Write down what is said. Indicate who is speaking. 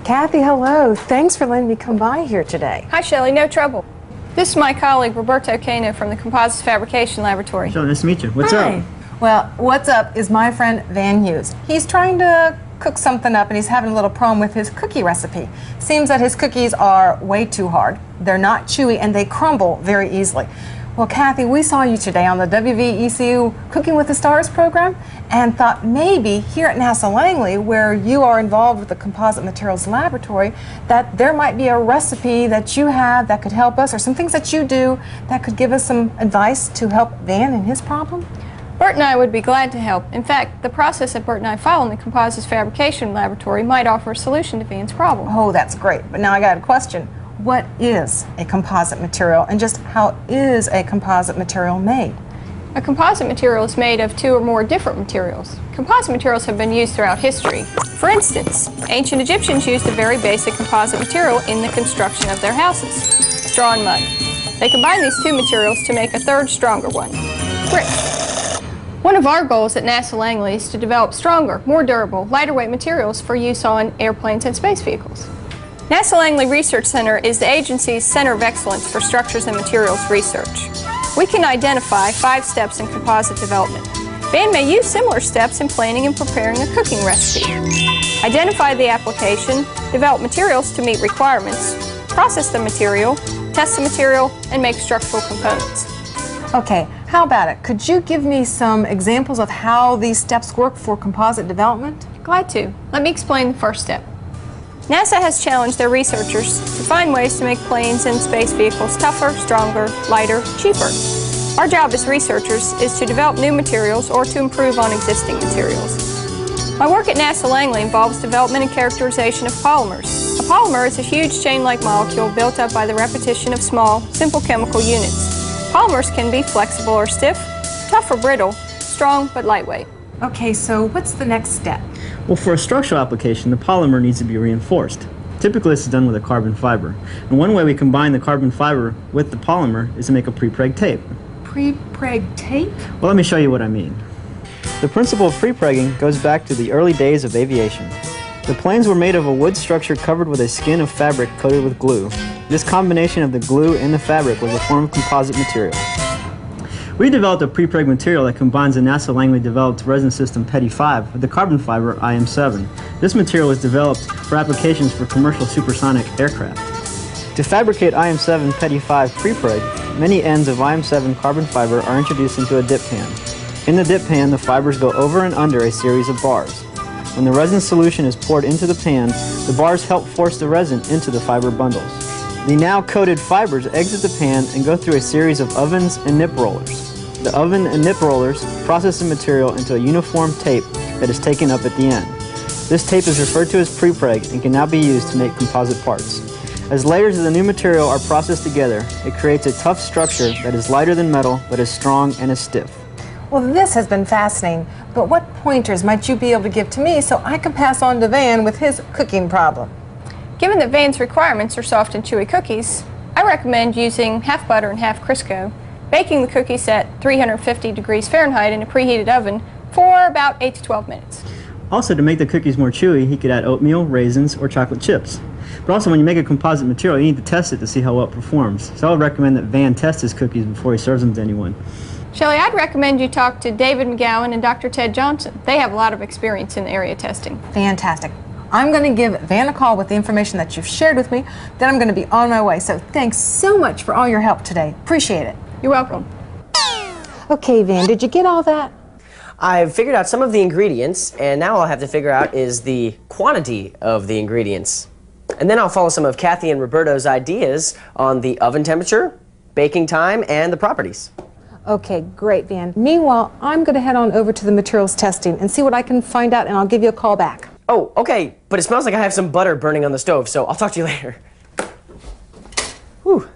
Speaker 1: Kathy, hello. Thanks for letting me come by here today.
Speaker 2: Hi, Shelley. No trouble. This is my colleague, Roberto Cano from the Composite Fabrication Laboratory.
Speaker 3: Sure, nice to meet you. What's
Speaker 1: Hi.
Speaker 3: up?
Speaker 1: Well, what's up is my friend Van Hughes. He's trying to cook something up and he's having a little problem with his cookie recipe. Seems that his cookies are way too hard. They're not chewy and they crumble very easily. Well, Kathy, we saw you today on the WVECU Cooking with the Stars program and thought maybe here at NASA Langley, where you are involved with the Composite Materials Laboratory, that there might be a recipe that you have that could help us, or some things that you do that could give us some advice to help Van in his problem.
Speaker 2: Bert and I would be glad to help. In fact, the process that Bert and I follow in the Composite Fabrication Laboratory might offer a solution to Van's problem.
Speaker 1: Oh, that's great. But now I got a question. What is a composite material, and just how is a composite material made?
Speaker 2: A composite material is made of two or more different materials. Composite materials have been used throughout history. For instance, ancient Egyptians used a very basic composite material in the construction of their houses, straw and mud. They combined these two materials to make a third, stronger one, brick. One of our goals at NASA Langley is to develop stronger, more durable, lighter weight materials for use on airplanes and space vehicles. NASA Langley Research Center is the agency's center of excellence for structures and materials research. We can identify 5 steps in composite development. Van may use similar steps in planning and preparing a cooking recipe. Identify the application, develop materials to meet requirements, process the material, test the material, and make structural components.
Speaker 1: Okay, how about it? Could you give me some examples of how these steps work for composite development?
Speaker 2: Glad to. Let me explain the first step. NASA has challenged their researchers to find ways to make planes and space vehicles tougher, stronger, lighter, cheaper. Our job as researchers is to develop new materials or to improve on existing materials. My work at NASA Langley involves development and characterization of polymers. A polymer is a huge chain-like molecule built up by the repetition of small, simple chemical units. Polymers can be flexible or stiff, tough or brittle, strong but lightweight.
Speaker 1: Okay, so what's the next step?
Speaker 3: Well, for a structural application, the polymer needs to be reinforced. Typically, this is done with a carbon fiber. And one way we combine the carbon fiber with the polymer is to make a pre-preg tape.
Speaker 1: Pre-preg tape?
Speaker 3: Well, let me show you what I mean. The principle of pre-pregging goes back to the early days of aviation. The planes were made of a wood structure covered with a skin of fabric coated with glue. This combination of the glue and the fabric was a form of composite material. We developed a pre-preg material that combines the NASA Langley developed resin system PETI 5 with the carbon fiber IM7. This material was developed for applications for commercial supersonic aircraft. To fabricate IM7 PETI 5 pre-preg, many ends of IM7 carbon fiber are introduced into a dip pan. In the dip pan, the fibers go over and under a series of bars. When the resin solution is poured into the pan, the bars help force the resin into the fiber bundles. The now coated fibers exit the pan and go through a series of ovens and nip rollers. The oven and nip rollers process the material into a uniform tape that is taken up at the end. This tape is referred to as pre-preg and can now be used to make composite parts. As layers of the new material are processed together, it creates a tough structure that is lighter than metal but is strong and is stiff.
Speaker 1: Well, this has been fascinating, but what pointers might you be able to give to me so I can pass on to Van with his cooking problem?
Speaker 2: Given that Van's requirements are soft and chewy cookies, I recommend using half butter and half Crisco, baking the cookies at 350 degrees Fahrenheit in a preheated oven for about 8 to 12 minutes.
Speaker 3: Also, to make the cookies more chewy, he could add oatmeal, raisins, or chocolate chips. But also, when you make a composite material, you need to test it to see how well it performs. So I would recommend that Van test his cookies before he serves them to anyone.
Speaker 2: Shelley, I'd recommend you talk to David McGowan and Dr. Ted Johnson. They have a lot of experience in the area testing.
Speaker 1: Fantastic. I'm going to give Van a call with the information that you've shared with me. Then I'm going to be on my way. So thanks so much for all your help today. Appreciate it.
Speaker 2: You're welcome.
Speaker 1: Okay, Van, did you get all that?
Speaker 4: I've figured out some of the ingredients, and now all I have to figure out is the quantity of the ingredients. And then I'll follow some of Kathy and Roberto's ideas on the oven temperature, baking time, and the properties.
Speaker 1: Okay, great, Van. Meanwhile, I'm going to head on over to the materials testing and see what I can find out, and I'll give you a call back.
Speaker 4: Oh, okay, but it smells like I have some butter burning on the stove, so I'll talk to you later. Whew.